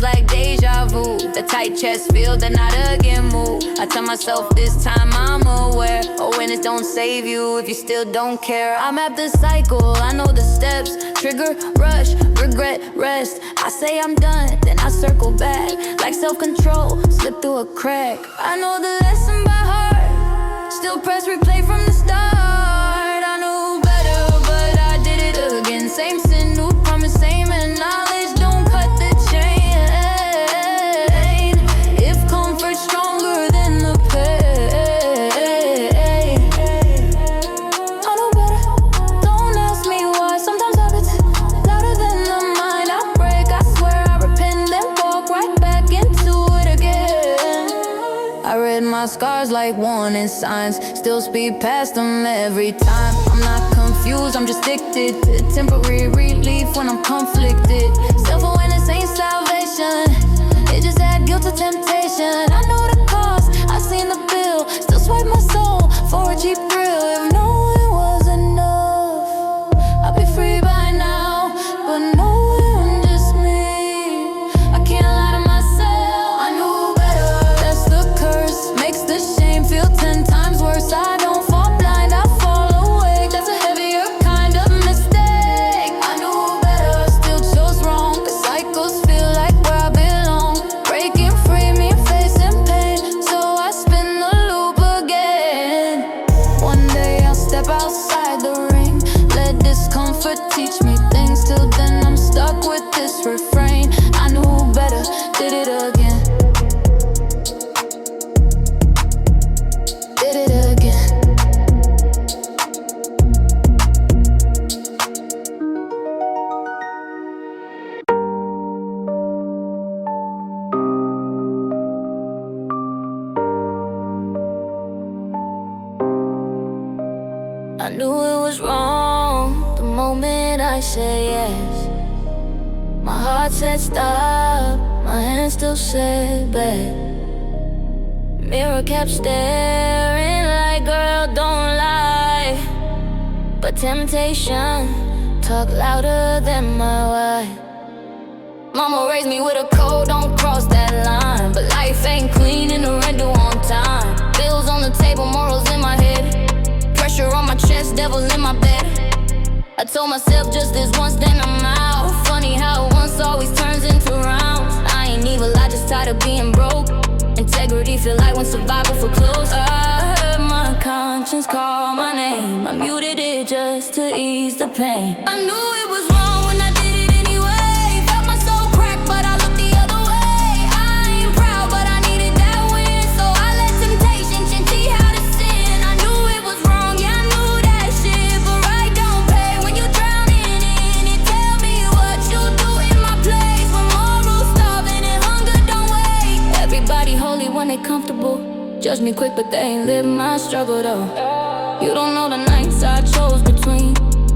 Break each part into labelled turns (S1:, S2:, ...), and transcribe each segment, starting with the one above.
S1: like deja vu. The tight chest feel the not again move. I tell myself this time I'm aware. Awareness don't save you if you still don't care. I map the cycle, I know the steps. Trigger, rush, regret, rest. I say I'm done, then I circle back. Like self-control, slip through a crack. I know the lesson by heart. Still press replay from the start. I knew better, but I did it again. Same sin, new promise, same and knowledge don't cut the chain. If comfort's stronger than the pain, I know better. Don't ask me why. Sometimes habits louder than the mind. I break, I swear I repent, then walk right back into it again. I read my scars like warning signs. Still speed past them every time. I'm not confused, I'm just addicted to temporary relief when I'm conflicted. Self-awareness ain't salvation, it just add guilt to temptation. I know the cost, I seen the bill. Still swipe my soul for a cheap thrill. If knowing was enough, I'd be free by now. But knowing just me, I can't lie to myself. I knew better, that's the curse. Makes the shame feel 10 times worse. I don't fall blind, I fall awake. That's a heavier kind of mistake. I knew better, still chose wrong. The cycles feel like where I belong. Breaking free, me facing pain, so I spin the loop again. One day I'll step outside the ring. Let discomfort teach me things. Till then I'm stuck with this refrain. I knew better, did it again. Did it again. I knew it was wrong the moment I said yes. My heart said stop, my hand still said back. Mirror kept staring like, girl, don't lie. But temptation talk louder than my why. Mama raised me with a code, don't cross that line. But life ain't clean and the rent due on time. Bills on the table, morals in my head. Pressure on my chest, devils in my bed. I told myself just this once, then I'm out. Funny how once always turns into rounds. I ain't evil, I just tired of being broke. Integrity feel like when survival for close. I heard my conscience call my name. I muted it just to ease the pain. I knew it was wrong when I did it anyway. Felt my soul crack, but I looked the other way. I ain't proud, but I needed that win. So I let temptation teach how to sin. I knew it was wrong, yeah, I knew that shit. But right don't pay when you're drowning in it. Tell me what you do in my place. When morals starving and hunger don't wait. Everybody holy when they comfortable. Judge me quick, but they ain't live my struggle though. You don't know the nights I chose between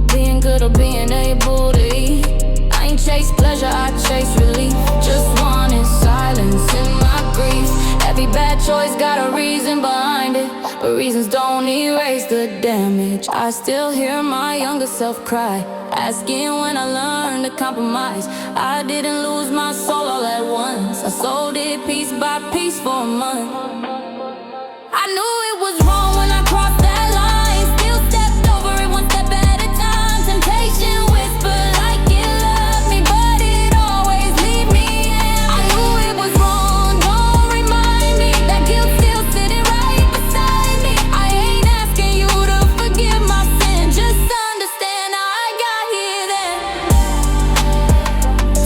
S1: being good or being able to eat. I ain't chase pleasure, I chase relief. Just wanted silence in my grief. Every bad choice got a reason behind it, but reasons don't erase the damage. I still hear my younger self cry, asking when I learned to compromise. I didn't lose my soul all at once. I sold it piece by piece for a month. I knew it was wrong when I crossed that line. Still stepped over it one step at a time. Temptation whispered like it loved me, but it always leave me in. I knew it was wrong, don't remind me. That guilt still sitting right beside me. I ain't asking you to forgive my sin, just understand how I got here then.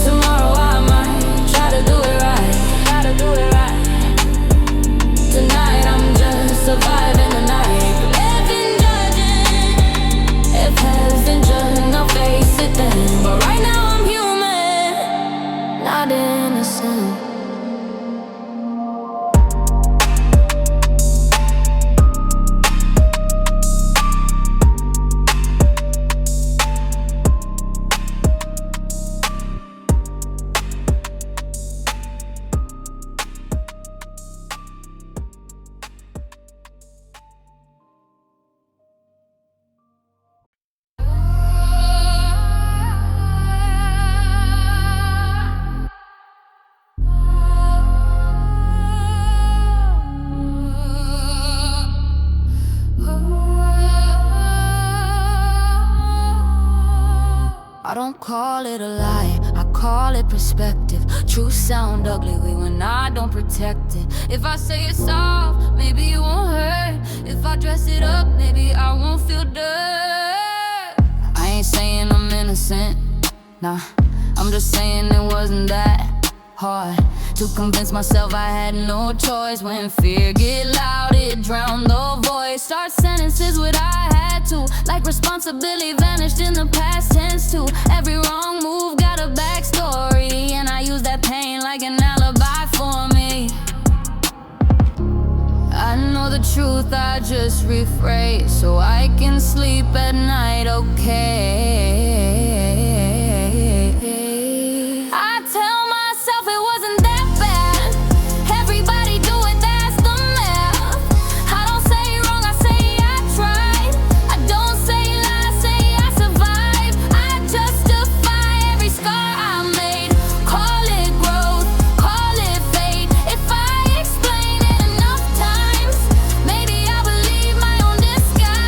S1: Tomorrow I might try to do it right. Tonight I'm just surviving call it a lie, I call it perspective. Truth sound ugly when I don't protect it. If I say it's soft, maybe it won't hurt. If I dress it up, maybe I won't feel dirt. I ain't saying I'm innocent, nah, I'm just saying it wasn't that hard to convince myself I had no choice. When fear get loud, it drowned the voice. Start sentences with I had to, like responsibility vanished in the past tense too. Every wrong move got a backstory, and I use that pain like an alibi for me. I know the truth, I just rephrase so I can sleep at night, okay. I tell myself it wasn't that bad. Everybody do it, that's the math. I don't say wrong, I say I tried. I don't say lie, I say I survived. I justify every scar I made. Call it growth, call it fate. If I explain it enough times, maybe I'll believe my own disguise.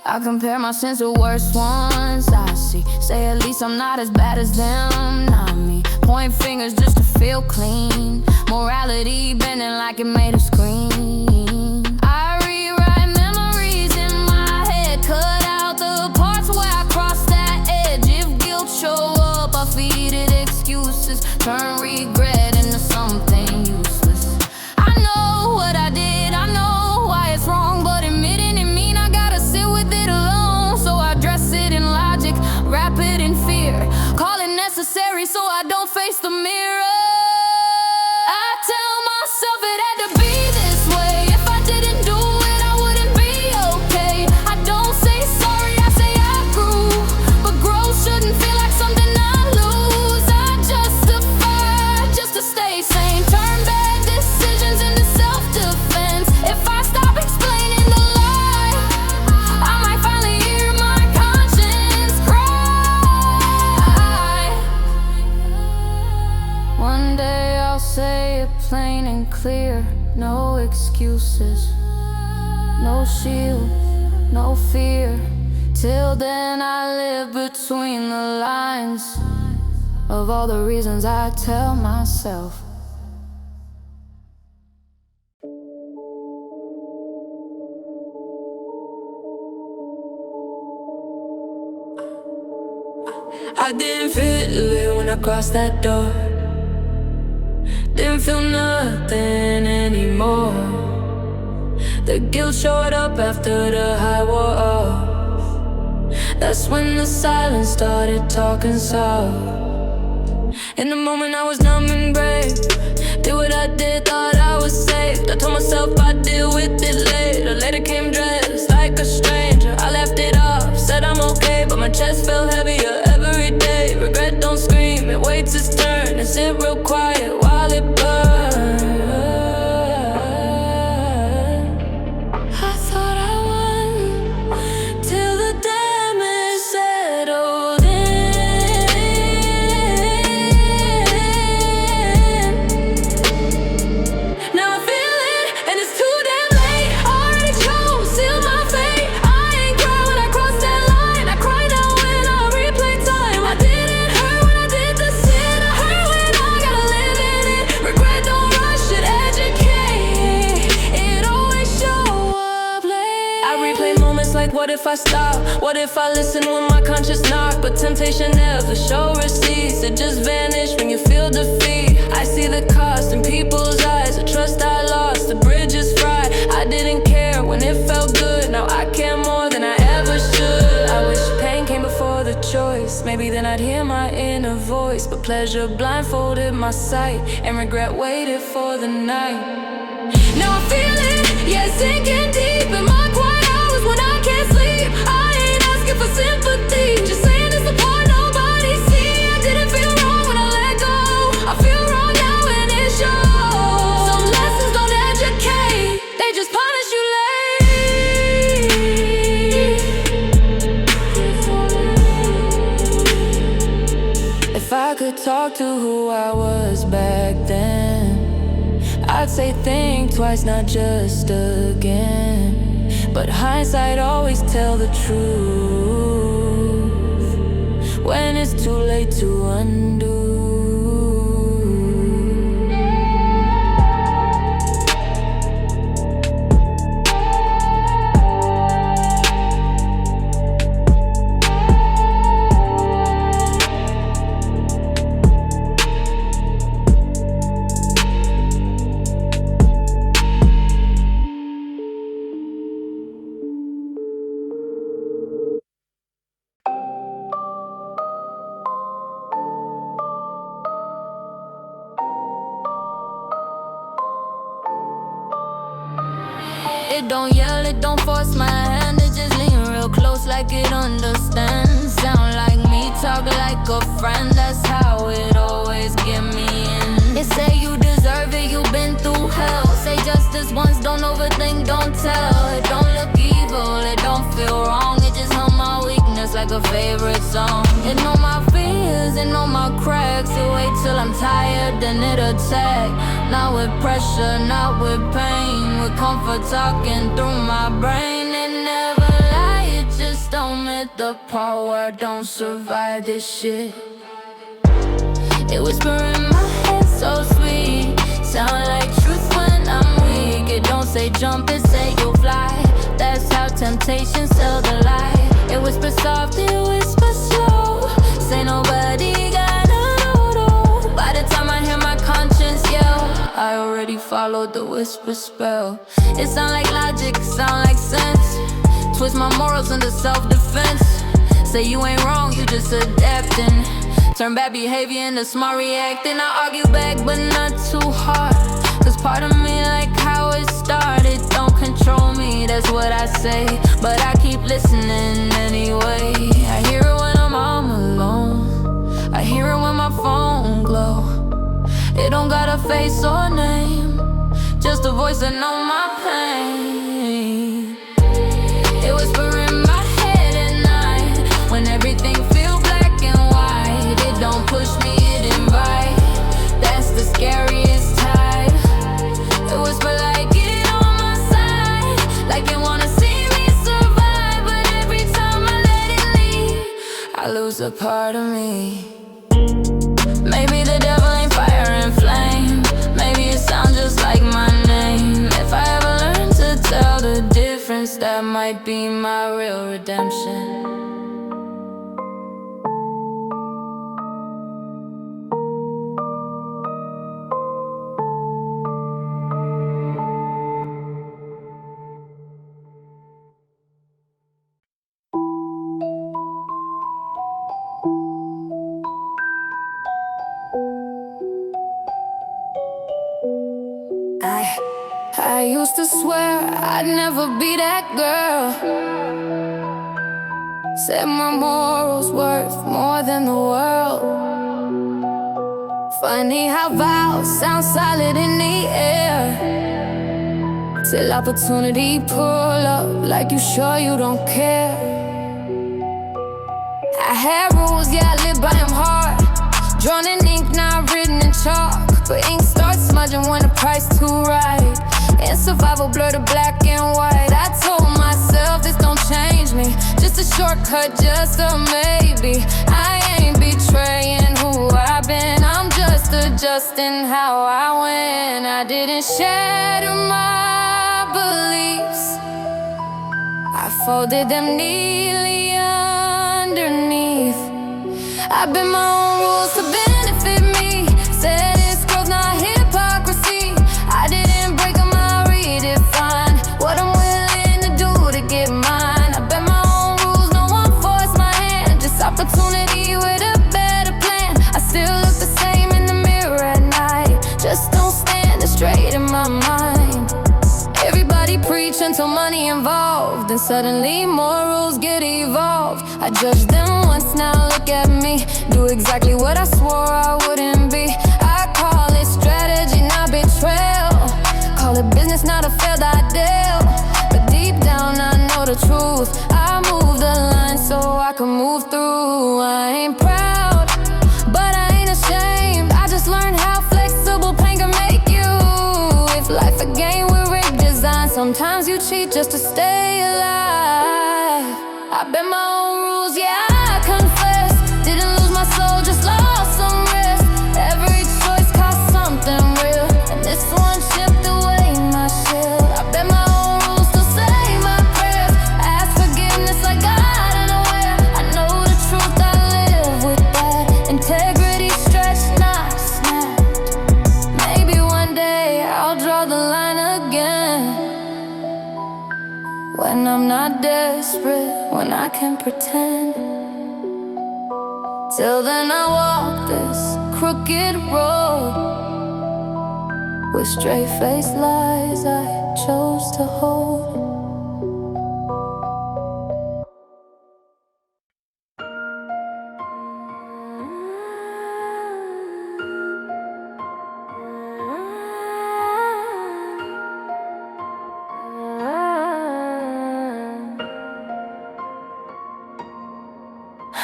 S1: I compare my sins to worse ones I see. Say at least I'm not as bad as them, not me. Point fingers just to feel clean. Morality bending like it made of screen. I rewrite memories in my head, cut out the parts where I crossed that edge. If guilt show up, I feed it excuses, turn regret into something useless. I know what I did, I know why it's wrong, but admitting it mean I gotta sit with it alone. So I dress it in logic, wrap it in fear, call it necessary so I don't face the mirror. I tell myself it had to be this way. If I didn't do it, I wouldn't be okay. I don't say sorry, I say I grew, but growth shouldn't feel like something I lose. I justify just to stay sane, turn bad decisions into self-defense. If I stop explaining the lie, I might finally hear my conscience cry. One day I'll say it plain and clear, no excuses, no shield, no fear. Till then I live between the lines of all the reasons I tell myself.
S2: I didn't feel it when I crossed that door. Didn't feel nothing anymore. The guilt showed up after the high wore off. That's when the silence started talking soft. In the moment I was numb and brave, did what I did, thought I was saved. I told myself I'd deal with it later. Later came dressed like a stranger. I left it off, said I'm okay, but my chest felt heavier every day. Regret don't scream, it waits its turn and sit real quiet while it burns. I thought I won till the damage settled in. Now I feel it and it's too damn late. Already chose, sealed my fate. I ain't cry when I crossed that line. I cry now when I replay time. I didn't hurt when I did the sin. I hurt when I gotta live in it. Regret don't rush it, educate. It always show up late. I replay moments like what if I stop? What if I listen when my conscience knock? But temptation never show receipts. It just vanished when you feel defeat. I see the cost in people's eyes. The trust I lost, the bridge is fried. I didn't care when it felt good. Now I care more than I ever should. I wish pain came before the choice. Maybe then I'd hear my inner voice. But pleasure blindfolded my sight, and regret waited for the night. Now I feel it, yeah, sinking deep in my quiet hours when I can't sleep. I ain't asking for sympathy, just saying it's the part nobody see. I didn't feel wrong when I let go. I feel wrong now and it shows. Some lessons don't educate, they just punish you late. If I could talk to who I was back then, I'd say think twice, not just again.
S1: but hindsight always tell the truth when it's too late to undo. It don't yell, it don't force my hand, it just lean real close like it understands. Sound like me, talk like a friend, that's how it always get me in. It say you deserve it, you been through hell. Say justice once, don't overthink, don't tell. It don't look evil, it don't feel wrong, it just hum my weakness like a favorite song. It know my fears, it know my cracks, it wait till I'm tired, then it attack. Not with pressure, not with pain, with comfort talking through my brain. It never lie, it just don't meet the part where I don't survive this shit. It whisper in my head so sweet, sound like truth when I'm weak. It don't say jump, it say you'll fly, that's how temptation sell the lie. It whisper soft, it whisper slow, say nobody got no. By the time I hear my conscience yell, I already followed the whisper spell. It sound like logic, sound like sense, twist my morals into self-defense. Say you ain't wrong, you just adapting, turn bad behavior into smart reacting. I argue back, but not too hard, cause part of me like how it started. Don't control me, that's what I say, but I keep listening anyway. I hear it when I'm all alone, I hear it when my phone glow. It don't got a face or name, just a voice that know my pain. It whisper in my head at night, when everything feel black and white. It don't push me, it invite, that's the scariest type. It whisper like it on my side, like it wanna see me survive. But every time I let it leave, I lose a part of me. Maybe the devil ain't fire and flame, maybe it sounds just like my name. If I ever learn to tell the difference, that might be my real redemption. I used to swear I'd never be that girl, said my morals worth more than the world. Funny how vows sound solid in the air, till opportunity pull up like you sure you don't care. I had rules, yeah, I lived by them hard, drawn in ink, not written in chalk. But ink starts smudging when the price too right, and survival blur to black and white. I told myself this don't change me, just a shortcut, just a maybe. I ain't betraying who I've been, I'm just adjusting how I went. I didn't shatter my beliefs, I folded them neatly underneath. I bent my own rules to benefit me, said it's growth, not hypocrisy. I didn't break them, I redefine what I'm willing to do to get mine. I bent my own rules, no one forced my hand, just opportunity with a better plan. I still look the same in the mirror at night, just don't stand straight in my mind. Everybody preach until money involved, and suddenly more rules get evolved. I judge them once, now look at me, do exactly what I swore I wouldn't be. I call it strategy, not betrayal, call it business, not a failed ideal. But deep down I know the truth, I move the line so I can move through. I ain't proud, but I ain't ashamed, I just learned how flexible pain can make you. If life a game with rigged design, some sometimes you cheat just to stay alive. I bend my own rules, yeah, I confess. Didn't lose my soul, just lost some rest. Every choice cost something real, and this one chipped away my shield. I bend my own rules, still say my prayers. Ask forgiveness like God unaware. I know the truth, I live with that. Integrity stretched, not snapped. Maybe one day I'll draw the line again, when I'm not desperate, when I can pretend. Till then I walk this crooked road with straight-faced lies I chose to hold.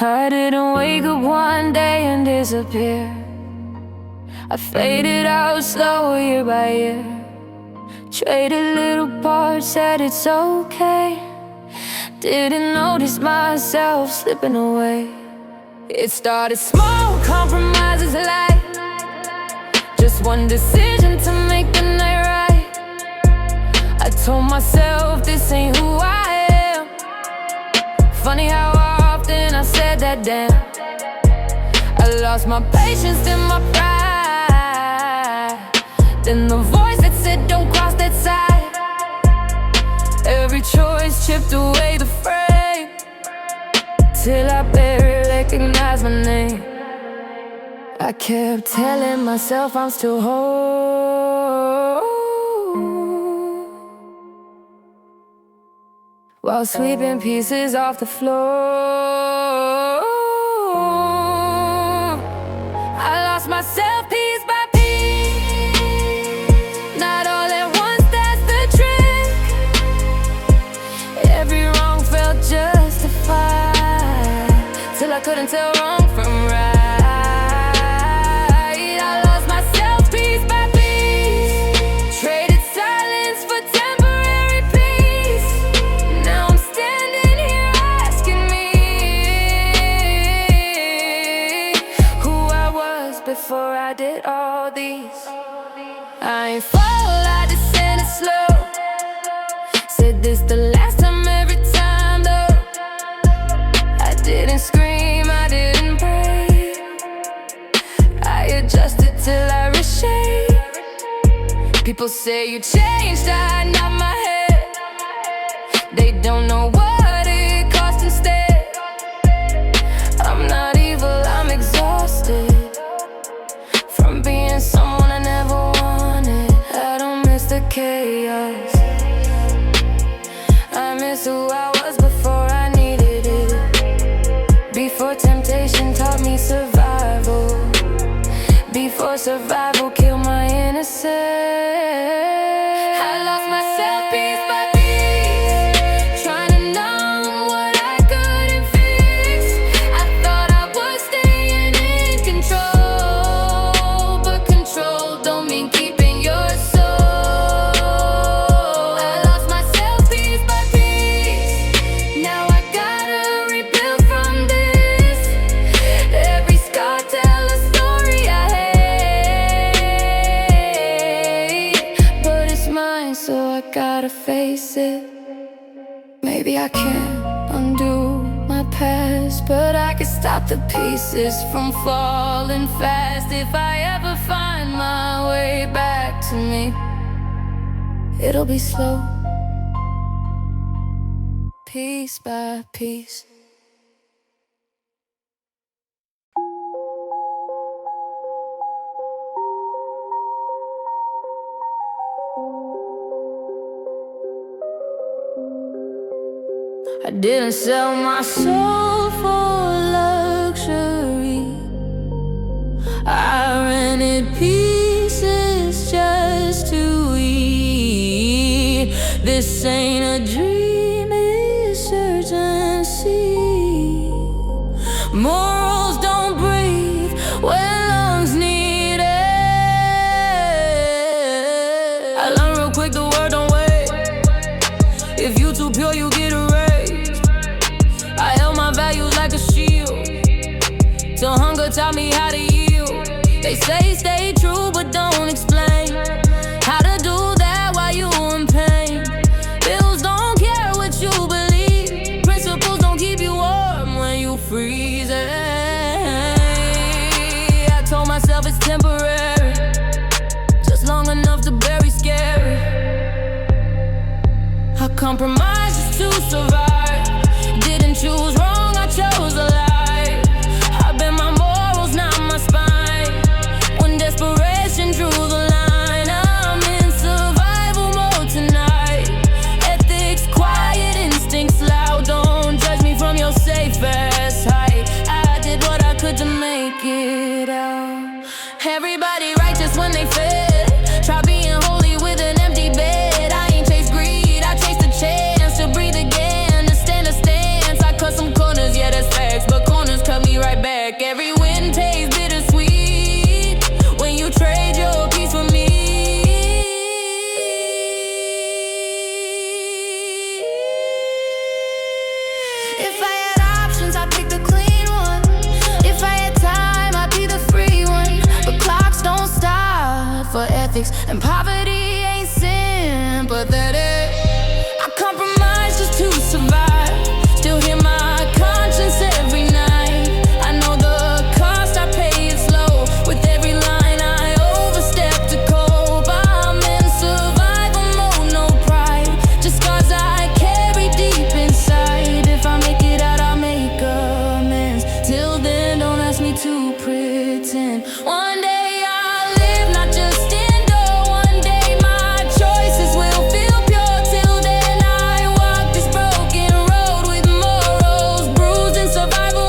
S1: I didn't wake up one day and disappear. I faded out slow year by year. Traded little parts, said it's okay. Didn't notice myself slipping away. It started small, compromises light. Just one decision to make the night right. I told myself this ain't who I am. Funny how often I said that damn. I lost my patience and my pride. Then the voice that said don't cross that side. Every choice chipped away the frame, till I barely recognized my name. I kept telling myself I'm still whole, while sweeping pieces off the floor. I lost myself piece by piece, not all at once, that's the trick. Every wrong felt justified, till I couldn't tell wrong from right. I lost myself piece by piece, traded silence for temporary peace. Now I'm standing here asking me who I was before I did all these. I ain't fall, I descended slow. Said this the last time, every time though. I didn't scream, I didn't pray. I adjusted till I reshaped. People say you changed, I nod my head. They don't know what it cost instead. I'm not evil, I'm exhausted from being someone I never wanted. I don't miss the chaos, I miss who I was before I needed it. Before temptation taught me survival, before survival killed my innocence. I lost myself piece by piece, trying to numb what I couldn't fix. I thought I was staying in control, but control don't mean keeping your soul. I lost myself piece by piece, now I gotta rebuild from this. Every scar tell a story I hate, but it's mine, so I gotta face it. Maybe I can't undo my past, but I can stop the pieces from falling fast. If I ever find my way back to me, it'll be slow, piece by piece. I didn't sell my soul for luxury. I rented pieces just to eat. This ain't a dream, it's urgency. Morals don't breathe when lungs need air. I learned real quick the word don't wait.
S2: taught me how to yield. They say stay true, but don't explain how to do that while you in pain. Bills don't care what you believe. Principles don't keep you warm when you freeze. I told myself it's temporary, just long enough to bury scary. I compromise just to survive. Didn't choose wrong, I chose a lie. I bent my morals, not my spine. When desperation drew the line, I'm in survival mode tonight. Ethics quiet, instincts loud. Don't judge me from your safest height. I did what I could to make it out. Everybody righteous when they fail. Try being holy with an empty bed. I ain't chase greed, I chase the chance to breathe again, to stand a stance. I cut some corners, yeah, that's facts, but corners cut me right back. Every win tastes bittersweet when you trade your peace for me. If I had options, I'd pick the clean one. If I had time, I'd be the free one. But clocks don't stop for ethics, and poverty ain't sympathetic. I compromise just to survive. Still hear my conscience every night. I know the cost I pay is low. With every line I overstep to cope. I'm in survival mode, no pride. Just scars I carry deep inside. If I make it out, I'll make amends. Till then, don't ask me to pretend. One day I'll live, not just endure. One day my choices will feel pure. Till then I walk this broken road with morals bruised in survival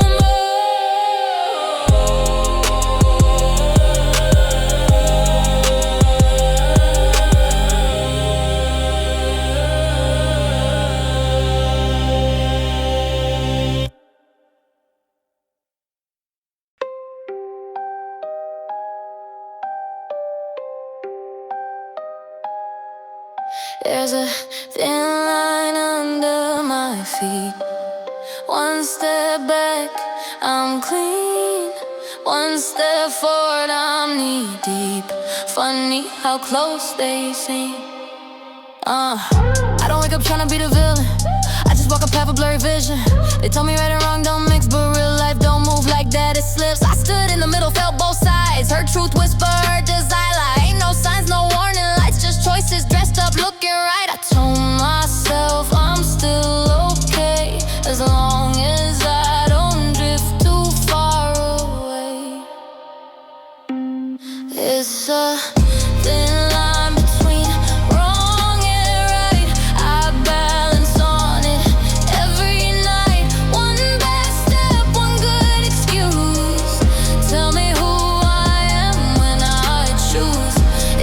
S2: There's a thin line under my feet. One step back, I'm clean. One step forward, I'm knee deep. Funny how close they seem. I don't wake up tryna be the villain. I just walk a path of blurry vision. They told me right and wrong don't mix, but real life don't move like that, it slips. I stood in the middle, felt both sides. Heard truth whisper, heard desire lie. Ain't no signs, no warning lights, just choices dressed up, looking right. I told myself I'm still okay, as long as I don't drift too far away. It's a thin line between wrong and right. I balance on it every night. One bad step, one good excuse. Tell me who I am when I choose.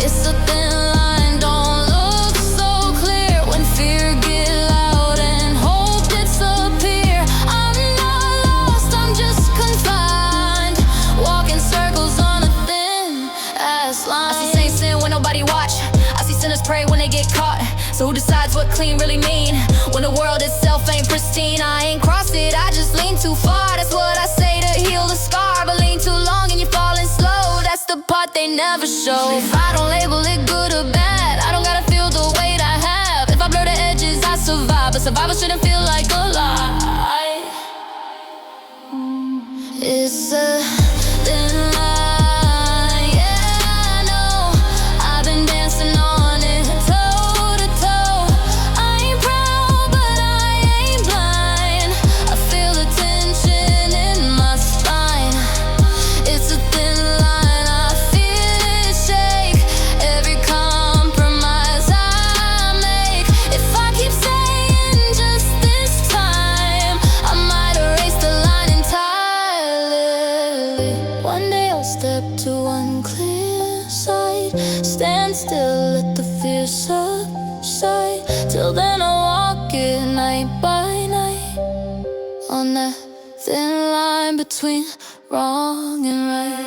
S2: It's a thin line, don't look so clear. When fear get loud and hope disappear. I'm not lost, I'm just confined. Walking circles on a thin ass line. I see saints sin when nobody watch. I see sinners pray when they get caught. So who decides what clean really mean? When the world itself ain't pristine. I ain't crossed it, I just lean too far. That's what I say to heal the scar. But lean too long and you're falling slow. That's the part they never show. If I don't label it good or bad, I don't gotta feel the weight I have. If I blur the edges, I survive. But survival shouldn't feel like a lie. It's a thin line, yeah, I know. I've been dancing on it, toe to toe. I ain't proud, but I ain't blind. I feel the tension in my spine. It's a thin line, I feel it shake. Every compromise I make. If I keep saying just this time, I might erase the line entirely. One day I'll step to unclear side. Stand still, let the fear subside. Till then I walk it night by night, on that thin line between wrong and right.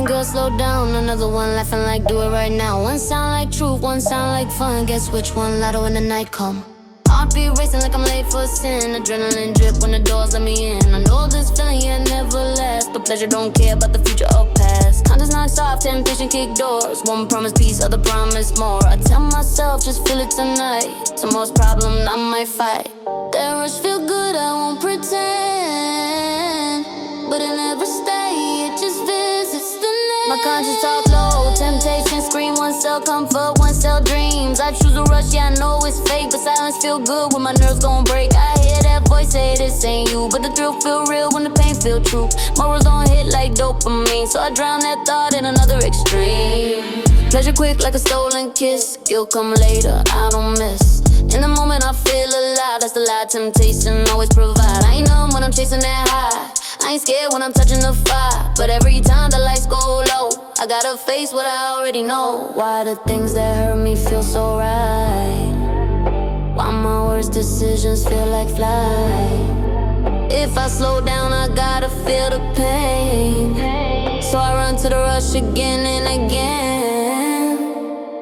S1: girl, slow down. Another one laughing like do it right now. One sound like truth, one sound like fun. Guess which one louder when the night come? Heartbeat racing like I'm late for sin. Adrenaline drip when the doors let me in. I know this feeling, yeah, never lasts. But pleasure don't care about the future or past. Conscious knocks off, temptation kick doors. One promise peace, other promise more. I tell myself, just feel it tonight. Tomorrow's problem, I might fight. That rush feel good, I won't pretend. But it never stay, it just visits the net. My conscience talk low, temptation scream. One cell comfort, one cell dreams. I choose a rush, yeah, I know it's fake. But silence feel good when my nerves gon' break. I hear that voice say this ain't you. But the thrill feel real when the pain feel true. Morals don't hit like dopamine, so I drown that thought in another extreme. Pleasure quick like a stolen kiss. Guilt come later, I don't miss. In the moment I feel alive, that's the lie temptation always provide. I ain't numb when I'm chasing that high. I ain't scared when I'm touching the fire. But every time the lights go low, I gotta face what I already know. Why the things that hurt me feel so right? Why my worst decisions feel like flight? If I slow down, I gotta feel the pain. So I run to the rush again and again.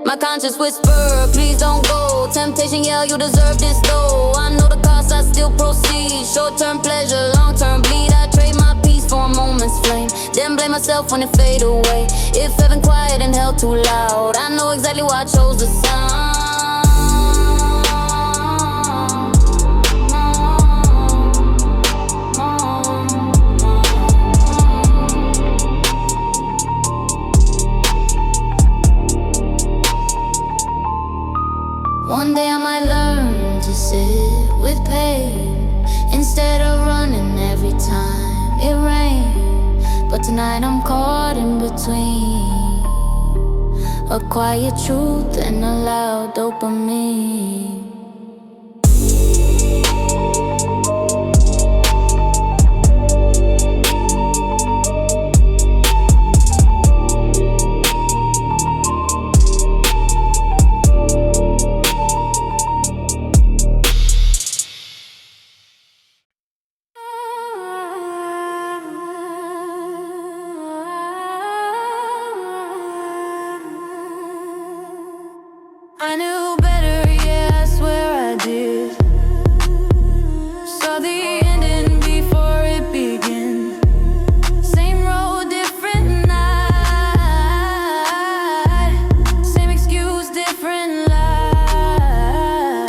S1: My conscience whisper, please don't go. Temptation yell, you deserve this though. I know the cost, I still proceed. Short-term pleasure, long-term bleed. I trade my peace for a moment's flame. Then blame myself when it fade away. If heaven quiet and hell too loud, I know exactly why I chose the sound. One day I might learn to sit with pain instead of running every time it rains. But tonight I'm caught in between a quiet truth and a loud dopamine. I knew better, yeah, I swear I did. Saw the ending before it began. Same road, different night. Same excuse, different lie.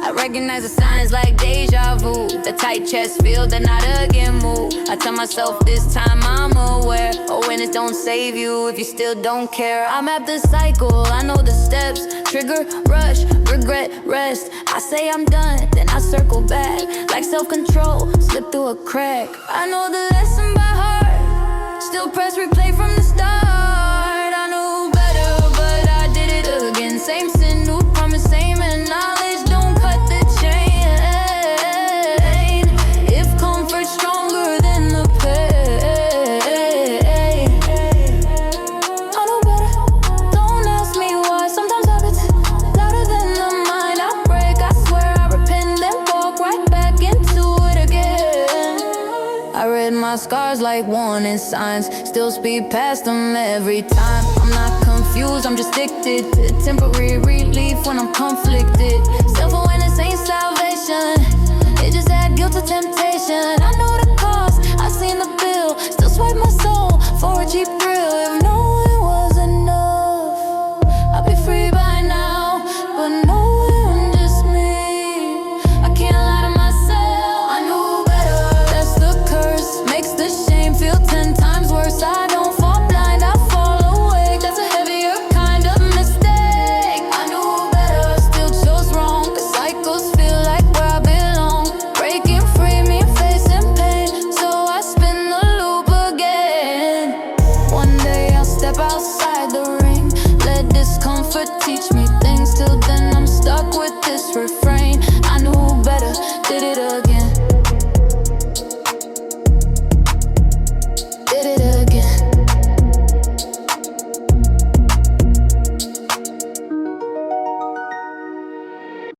S1: I recognize the signs like deja vu. The tight chest feel the not again move. I tell myself this time I'm aware. Awareness don't save you if you still don't care. I map the cycle, I know the steps. Trigger, rush, regret, rest. I say I'm done, then I circle back. Like self-control, slip through a crack. I know the lesson by heart. Still press replay from the start. I knew better, but I did it again. Same sin, new promise, same knowledge. Don't cut the chain. If comfort's stronger than the pain. My scars like warning signs. Still speed past them every time. I'm not confused, I'm just addicted to temporary relief when I'm conflicted. Self-awareness ain't salvation. It just add guilt to temptation. I know the cost, I seen the bill. Still swipe my soul for a cheap thrill. If knowing was enough, I'd be free by now. But knowing just me, I can't lie to myself. I knew better, that's the curse. Makes the shame feel 10 times worse. I don't fall blind, I fall awake. That's a heavier kind of mistake. I knew better, still chose wrong. The cycles feel like where I belong. Breaking free me facing pain, so I spin the loop again. One day I'll step outside the ring. Let discomfort teach me things. Till then I'm stuck with this refrain. I knew better, did it again.